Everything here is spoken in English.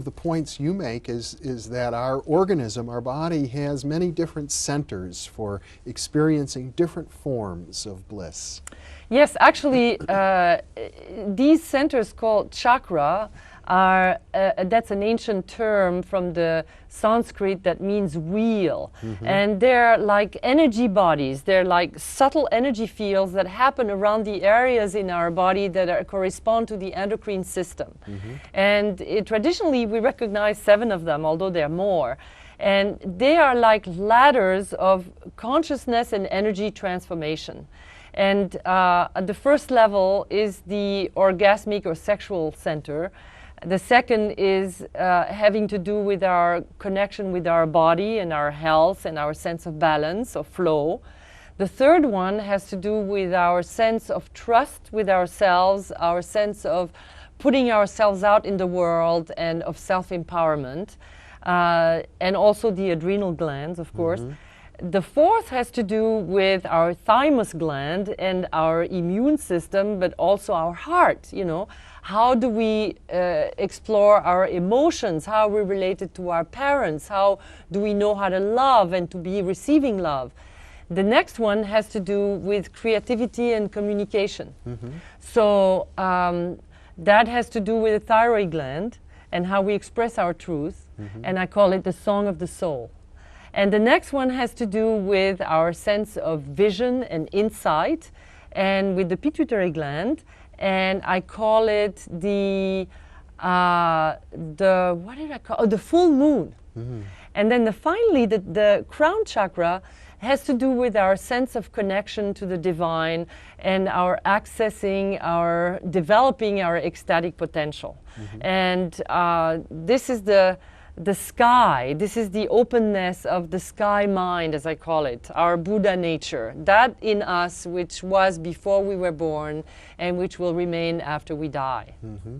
The points you make is that our organism, our body, has many different centers for experiencing different forms of bliss. Yes, actually, these centers called chakra are, that's an ancient term from the Sanskrit that means wheel. And they're like energy bodies. They're like subtle energy fields that happen around the areas in our body that correspond to the endocrine system. And traditionally, we recognize 7 of them, although there are more. And they are like ladders of consciousness and energy transformation. And the first level is the orgasmic or sexual center. The second is having to do with our connection with our body and our health and our sense of balance or flow. The third one has to do with our sense of trust with ourselves, our sense of putting ourselves out in the world and of self-empowerment, and also the adrenal glands, of course. The fourth has to do with our thymus gland and our immune system, but also our heart, you know. How do we explore our emotions? How are we related to our parents? How do we know how to love and to be receiving love? The next one has to do with creativity and communication. So that has to do with the thyroid gland and how we express our truth. And I call it the song of the soul. And the next one has to do with our sense of vision and insight and with the pituitary gland. And I call it the what did I call? Oh, the full moon. And then finally, the crown chakra has to do with our sense of connection to the divine and our accessing, our developing our ecstatic potential. And this is the sky, this is the openness of the sky mind, as I call it, our Buddha nature, that in us which was before we were born and which will remain after we die.